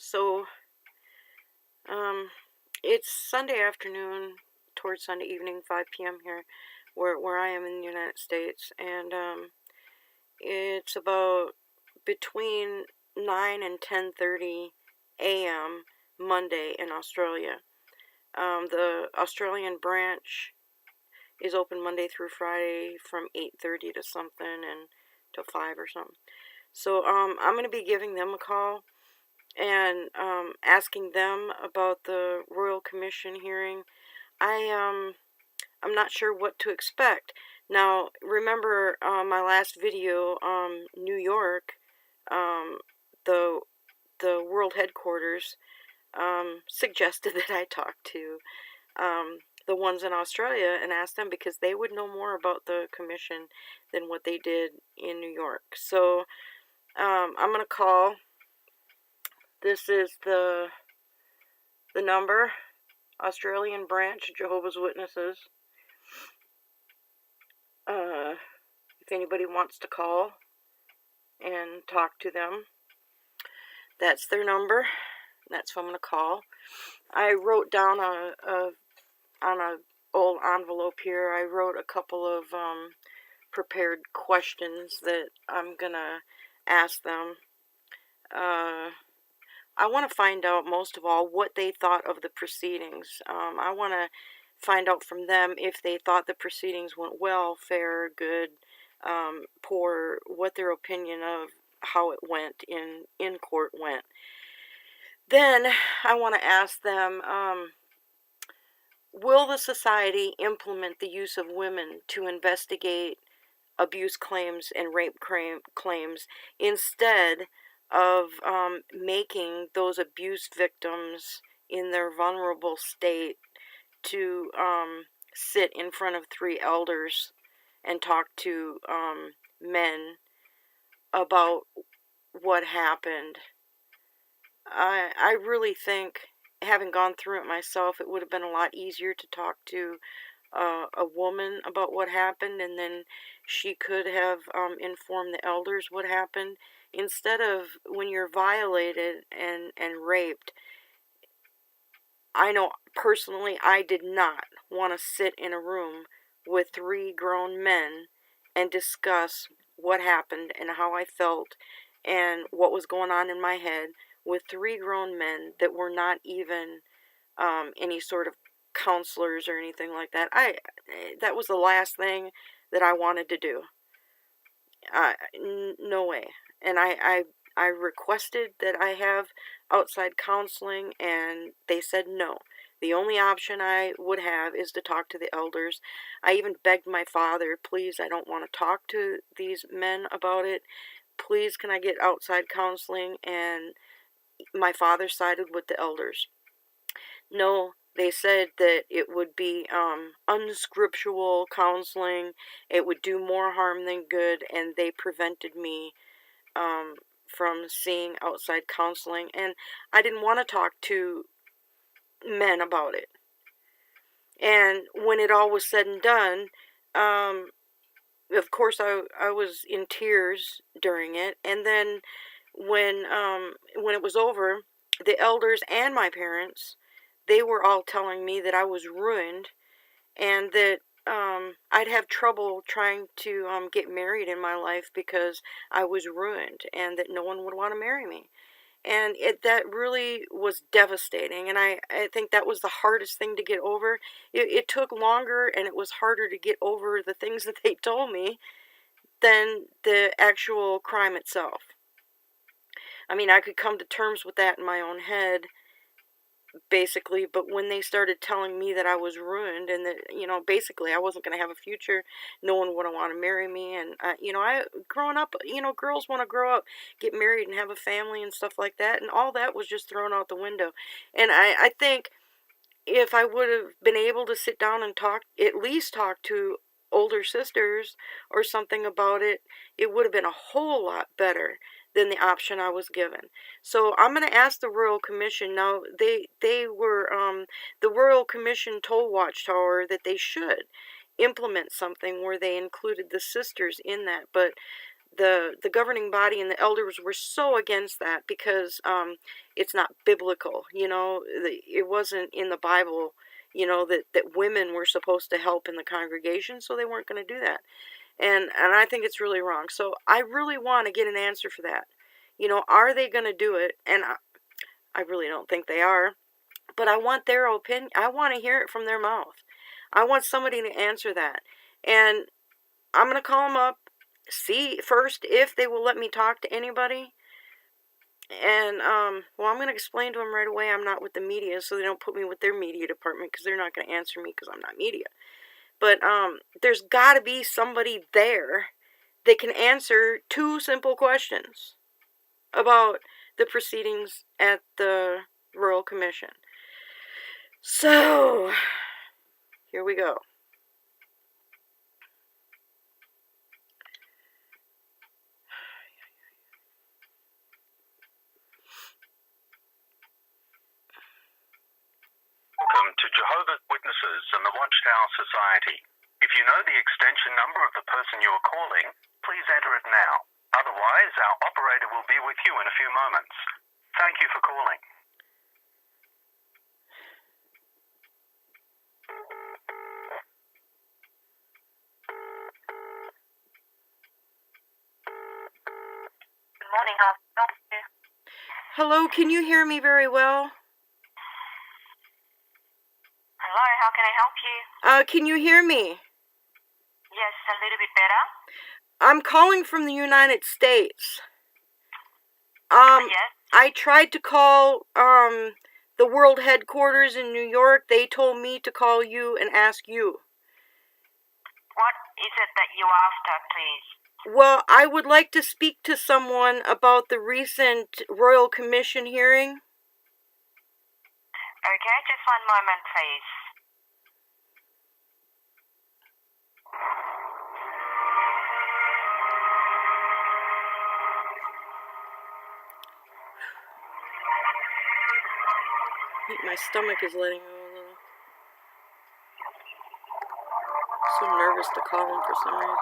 So, it's Sunday afternoon towards Sunday evening, 5 p.m. here, where I am in the United States, and it's about between 9 and 10:30 a.m. Monday in Australia. The Australian branch is open Monday through Friday from 8:30 to something and till 5 or something. So I'm going to be giving them a call and asking them about the Royal Commission hearing. I'm not sure what to expect. Now, remember my last video, New York, um, the world headquarters suggested that I talk to the ones in Australia and ask them because they would know more about the commission than what they did in New York. So I'm going to call. This is the number, Australian branch, Jehovah's Witnesses. If anybody wants to call and talk to them, that's their number. That's who I'm going to call. I wrote down on a old envelope here, I wrote a couple of prepared questions that I'm going to ask them. I want to find out, most of all, what they thought of the proceedings. I want to find out from them if they thought the proceedings went well, fair, good, poor, what their opinion of how it went in court went. Then I want to ask them, will the society implement the use of women to investigate abuse claims and rape claims instead of making those abuse victims in their vulnerable state to sit in front of three elders and talk to men about what happened. I really think, having gone through it myself, it would have been a lot easier to talk to a woman about what happened, and then she could have informed the elders what happened, instead of when you're violated and raped. I know personally I did not want to sit in a room with three grown men and discuss what happened and how I felt and what was going on in my head with three grown men that were not even any sort of counselors or anything like that. That was the last thing that I wanted to do. No way. And I requested that I have outside counseling, and they said no. The only option I would have is to talk to the elders. I even begged my father, please, I don't want to talk to these men about it. Please, can I get outside counseling? And my father sided with the elders. No, they said that it would be unscriptural counseling. It would do more harm than good, and they prevented me from seeing outside counseling. And I didn't want to talk to men about it. And when it all was said and done, of course I was in tears during it. And then when it was over, the elders and my parents, they were all telling me that I was ruined and that I'd have trouble trying to get married in my life because I was ruined and that no one would want to marry me. And that really was devastating, and I think that was the hardest thing to get over. It took longer and it was harder to get over the things that they told me than the actual crime itself. I mean, I could come to terms with that in my own head, basically, but when they started telling me that I was ruined and that, basically I wasn't going to have a future, no one would want to marry me, and, growing up, girls want to grow up, get married and have a family and stuff like that, and all that was just thrown out the window. And I think if I would have been able to sit down and at least talk to older sisters or something about it, it would have been a whole lot better than the option I was given. So I'm going to ask the Royal Commission. Now, they were, the Royal Commission told Watchtower that they should implement something where they included the sisters in that, but the governing body and the elders were so against that because it's not biblical. It wasn't in the Bible. That women were supposed to help in the congregation, so they weren't going to do that. And I think it's really wrong. So I really want to get an answer for that. Are they going to do it? And I really don't think they are. But I want their opinion. I want to hear it from their mouth. I want somebody to answer that. And I'm going to call them up, see first if they will let me talk to anybody. And, well, I'm going to explain to them right away I'm not with the media, so they don't put me with their media department, because they're not going to answer me because I'm not media. But there's got to be somebody there that can answer 2 simple questions about the proceedings at the Royal Commission. So, here we go. Welcome to Jehovah's Witnesses and the Watchtower Society. If you know the extension number of the person you are calling, please enter it now. Otherwise, our operator will be with you in a few moments. Thank you for calling. Good morning, how can I help you? Hello, can you hear me very well? Hello, how can I help you? Can you hear me? Yes, a little bit better. I'm calling from the United States. Yes. I tried to call the world headquarters in New York. They told me to call you and ask you. What is it that you're after, please? Well, I would like to speak to someone about the recent Royal Commission hearing. Okay, just one moment, please. I think my stomach is letting go a little. So nervous to call him for some reason.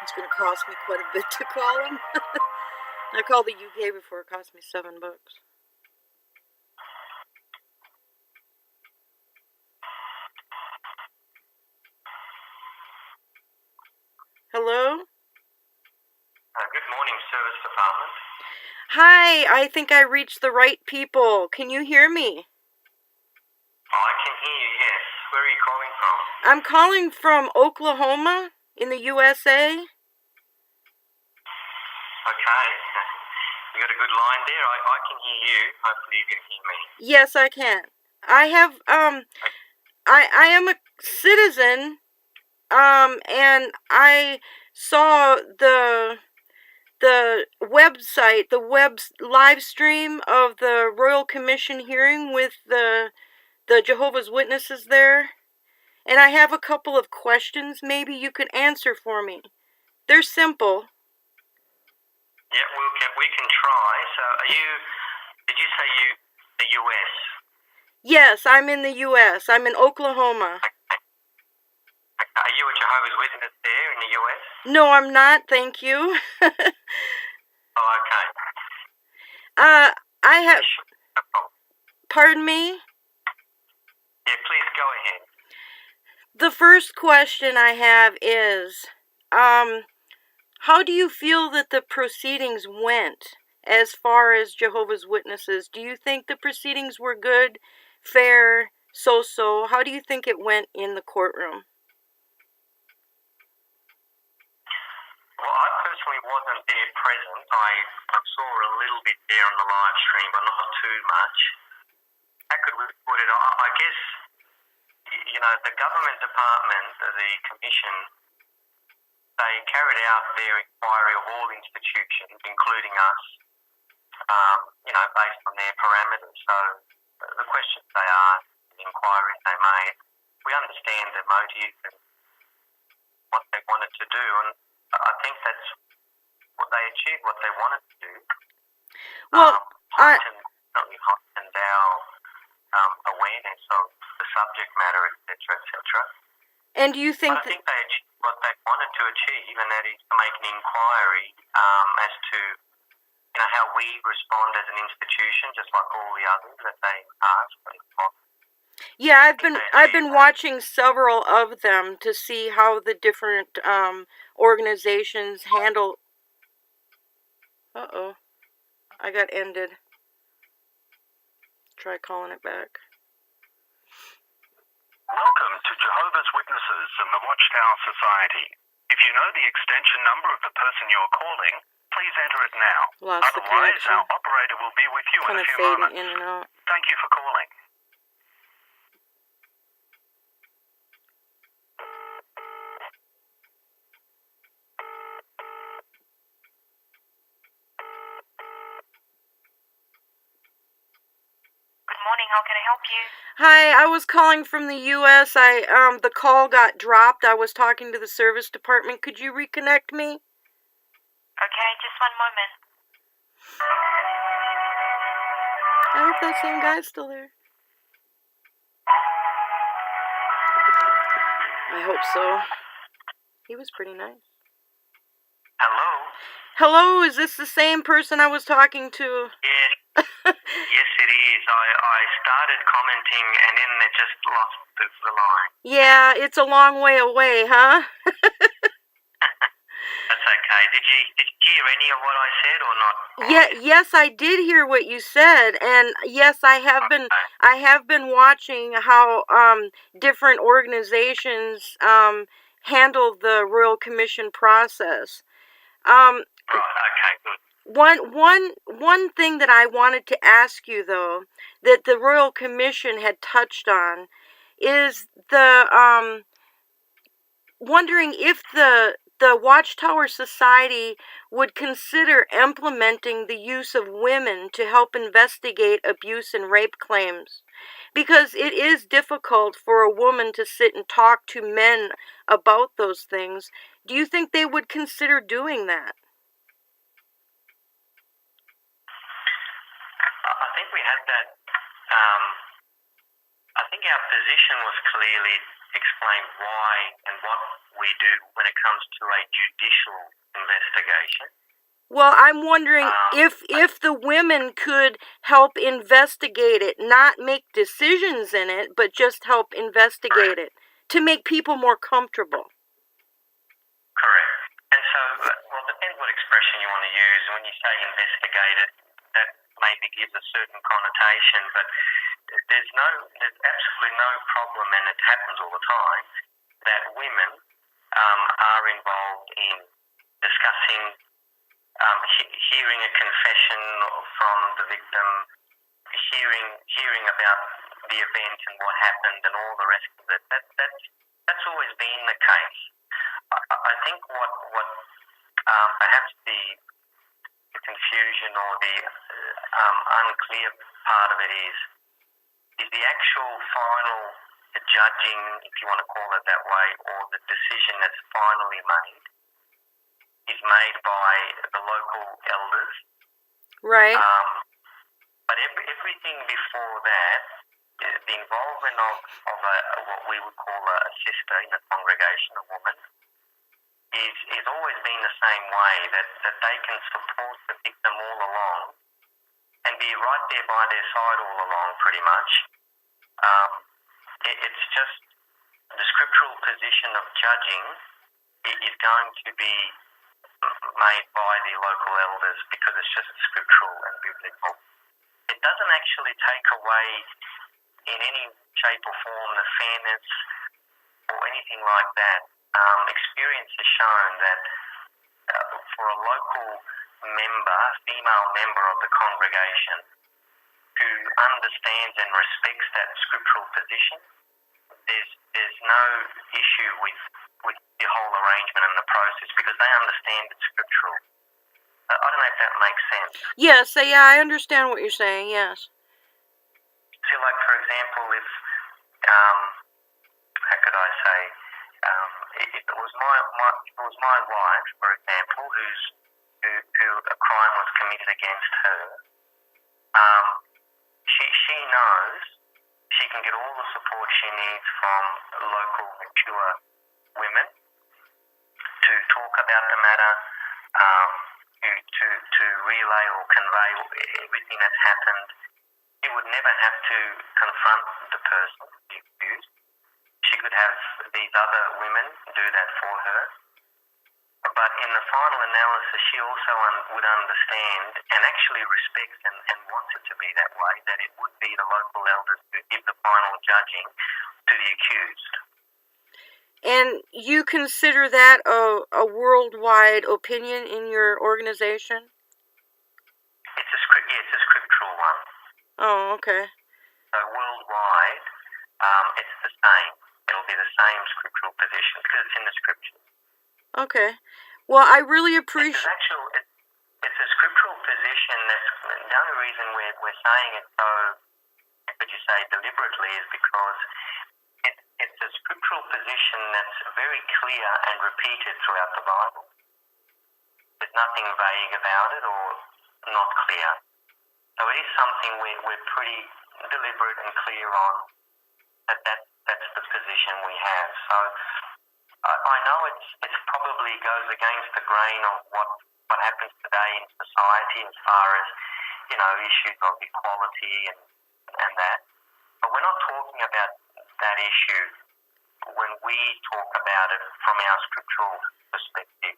It's going to cost me quite a bit to call him. I called the UK before, it cost me $7. Hello? Good morning, Service Department. Hi, I think I reached the right people. Can you hear me? I can hear you, yes. Where are you calling from? I'm calling from Oklahoma in the USA. Okay. You got a good line there. I can hear you. Hopefully you can hear me. Yes, I can. I have, I am a citizen, and I saw the website, the live stream of the Royal Commission hearing with the Jehovah's Witnesses there, and I have a couple of questions maybe you could answer for me. They're simple. Yeah, we can try. So did you say the US? Yes, I'm in the US. I'm in Oklahoma. Are you a Jehovah's Witness there in the US? No, I'm not, thank you. Oh, okay. I have... No problem. Pardon me? Yeah, please go ahead. The first question I have is, how do you feel that the proceedings went as far as Jehovah's Witnesses? Do you think the proceedings were good, fair, so-so? How do you think it went in the courtroom? Well, I personally wasn't there present. I saw a little bit there on the live stream, but not too much. how could we put it? I guess, the government department, the commission, they carried out their inquiry of all institutions, including us, based on their parameters. So the questions they asked, the inquiries they made, we understand their motive and what they wanted to do, and I think that's what they achieved, what they wanted to do. Well, heightened our awareness of the subject matter, etc., etc. and do you think I think they achieved what they wanted to achieve, and that is to make an inquiry as to how we respond as an institution, just like all the others that they asked. Yeah, I've been watching several of them to see how the different organizations handle. I got ended. Try calling it back. Welcome to Jehovah's Witnesses and the Watchtower Society. If you know the extension number of the person you're calling, please enter it now. Lost the Otherwise, connection. our operator will be with you in Kind a of few fading moments. in and out. Thank you for calling. Good morning, how can I help you? Hi, I was calling from the U.S. The call got dropped. I was talking to the service department. Could you reconnect me? Okay, just one moment. I hope that same guy's still there. I hope so. He was pretty nice. Hello? Hello, is this the same person I was talking to? Yes. Yes, it is. I started commenting and then it just lost the line. Yeah, it's a long way away, huh? That's okay. Did you hear any of what I said or not? Yes, I did hear what you said, and yes, I have been watching how different organizations handle the Royal Commission process. Right, okay, good. One thing that I wanted to ask you, though, that the Royal Commission had touched on, is the wondering if the Watchtower Society would consider implementing the use of women to help investigate abuse and rape claims, because it is difficult for a woman to sit and talk to men about those things. Do you think they would consider doing that? I think we had that. I think our position was clearly explained why and what we do when it comes to a judicial investigation. Well, I'm wondering if the women could help investigate it, not make decisions in it, but just help investigate it to make people more comfortable. Correct. And so, well, it depends what expression you want to use. When you say investigate it, that maybe gives a certain connotation, but there's absolutely no problem, and it happens all the time, that women are involved in discussing, hearing a confession from the victim, hearing about the event and what happened and all the rest of it. That's always been the case. I think what perhaps the confusion or the unclear part of it is the actual final judging, if you want to call it that way, or the decision that's finally made is made by the local elders. Right. But everything before that, the involvement of what we would call a sister in a congregation, a woman, is always been the same way, that they can support the victim all along and be right there by their side all along, pretty much. It's just the scriptural position of judging is going to be made by the local elders because it's just scriptural and biblical. It doesn't actually take away in any shape or form the fairness or anything like that. Experience has shown that for a local member, female member of the congregation, who understands and respects that scriptural position, there's no issue with the whole arrangement and the process because they understand it's scriptural. I don't know if that makes sense. Yes, yeah, I understand what you're saying, yes. So, like, for example, if, how could I say, if it was my wife, for example, who a crime was committed against her, she knows she can get all the support she needs from local mature women to talk about the matter, to relay or convey everything that's happened. She would never have to confront the person, the accused. She could have these other women do that for her. But in the final analysis, she also would understand and actually respects and wants it to be that way, that it would be the local elders who give the final judging to the accused. And you consider that a worldwide opinion in your organization? It's a scriptural one. Oh, okay. So worldwide, it's the same. It'll be the same scriptural position because it's in the scriptures. Okay. Well, I really appreciate... It's a scriptural position. That's the only reason we're saying it so, could you say, deliberately is because it's a scriptural position that's very clear and repeated throughout the Bible. There's nothing vague about it or not clear. So it is something we're pretty deliberate and clear on that's the position we have. So I know it's probably goes against the grain of what happens today in society as far as, issues of equality and that. But we're not talking about that issue when we talk about it from our scriptural perspective.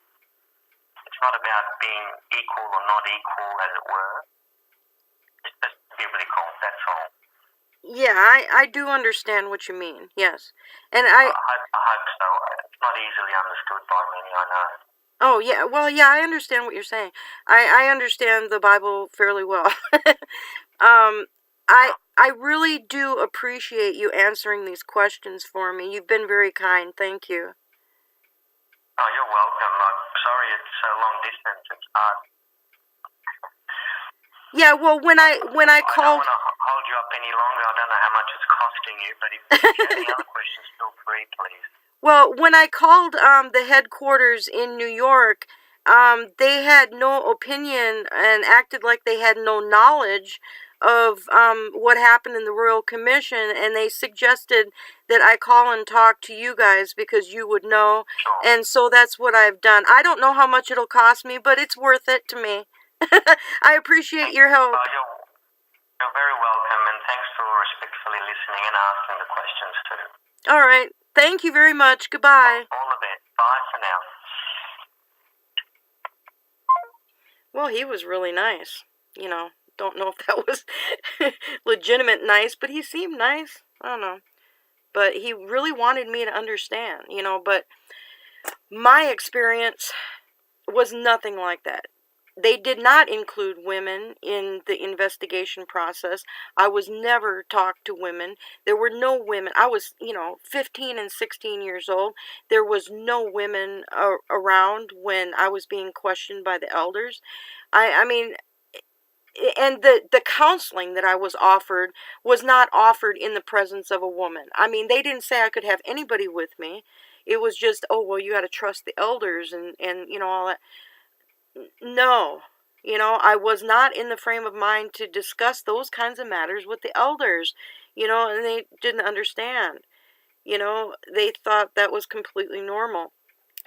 It's not about being equal or not equal, as it were. It's just biblical, that's all. Yeah, I do understand what you mean, yes. And I hope so. It's not easily understood by many, I know. Oh, yeah, well, yeah, I understand what you're saying. I understand the Bible fairly well. I really do appreciate you answering these questions for me. You've been very kind. Thank you. Oh, you're welcome. I'm sorry it's so long distance. It's hard. Yeah, well, when I called... I don't want to hold you up any longer. I don't know how much it's costing you, but if you have any other questions, feel free, please. Well, when I called the headquarters in New York, they had no opinion and acted like they had no knowledge of what happened in the Royal Commission, and they suggested that I call and talk to you guys because you would know, Sure. And so that's what I've done. I don't know how much it'll cost me, but it's worth it to me. I appreciate your help. You're very welcome, and thanks for respectfully listening and asking the questions too. All right. Thank you very much. Goodbye. All the best. Bye for now. Well, he was really nice. Don't know if that was legitimate nice, but he seemed nice. I don't know. But he really wanted me to understand, but my experience was nothing like that. They did not include women in the investigation process. I was never talked to women. There were no women. I was, 15 and 16 years old. There was no women around when I was being questioned by the elders. I mean, and the counseling that I was offered was not offered in the presence of a woman. I mean, they didn't say I could have anybody with me. It was just, oh, well, you got to trust the elders and all that. No, I was not in the frame of mind to discuss those kinds of matters with the elders, and they didn't understand. They thought that was completely normal.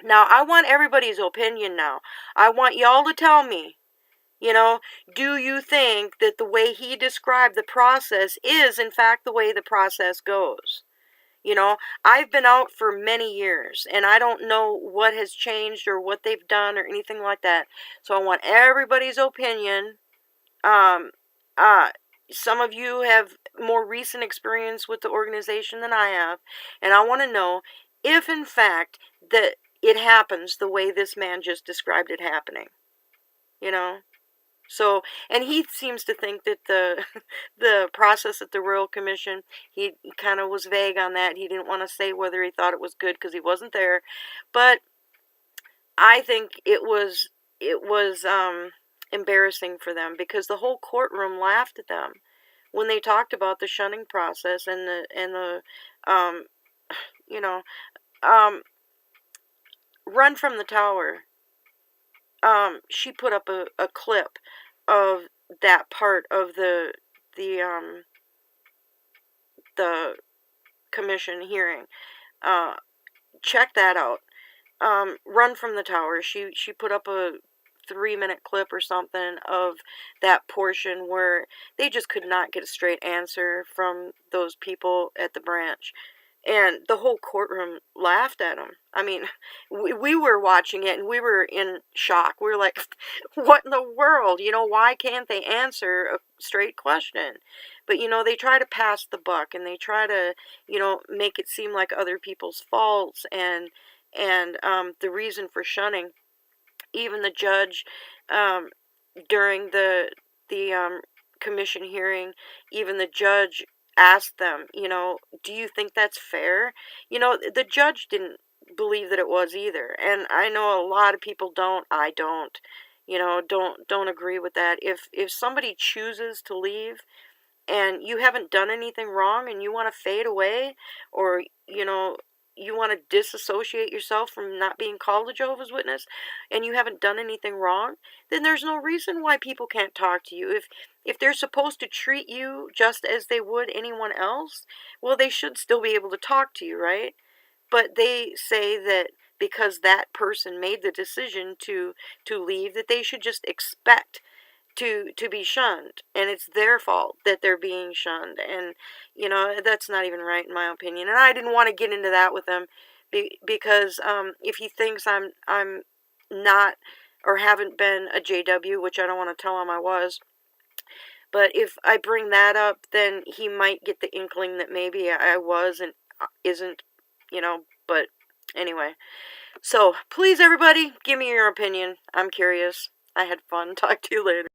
Now, I want everybody's opinion now. I want y'all to tell me, do you think that the way he described the process is, in fact, the way the process goes? I've been out for many years, and I don't know what has changed or what they've done or anything like that. So I want everybody's opinion. Some of you have more recent experience with the organization than I have, and I want to know if, in fact, that it happens the way this man just described it happening. So, and he seems to think that the process at the Royal Commission, he kind of was vague on that. He didn't want to say whether he thought it was good because he wasn't there. But I think it was embarrassing for them because the whole courtroom laughed at them when they talked about the shunning process and the um you know um Run from the Tower. She put up a clip of that part of the the commission hearing. Check that out. Run from the Tower. She put up a 3-minute clip or something of that portion where they just could not get a straight answer from those people at the branch. And the whole courtroom laughed at them. I mean, we were watching it and we were in shock. We were like, what in the world? Why can't they answer a straight question? But, they try to pass the buck and they try to, make it seem like other people's faults and the reason for shunning. Even the judge, during the commission hearing, even the judge asked them, do you think that's fair? The judge didn't believe that it was either, and I know a lot of people don't. I don't. Don't agree with that. If somebody chooses to leave and you haven't done anything wrong and you want to fade away, or you want to disassociate yourself from not being called a Jehovah's Witness, and you haven't done anything wrong, then there's no reason why people can't talk to you. If they're supposed to treat you just as they would anyone else, well, they should still be able to talk to you, right? But they say that because that person made the decision to leave, that they should just expect to be shunned, and it's their fault that they're being shunned, and that's not even right in my opinion. And I didn't want to get into that with him because if he thinks I'm not or haven't been a JW, which I don't want to tell him I was, but if I bring that up, then he might get the inkling that maybe I was and isn't, but anyway. So please, everybody, give me your opinion. I'm curious. I had fun. Talk to you later.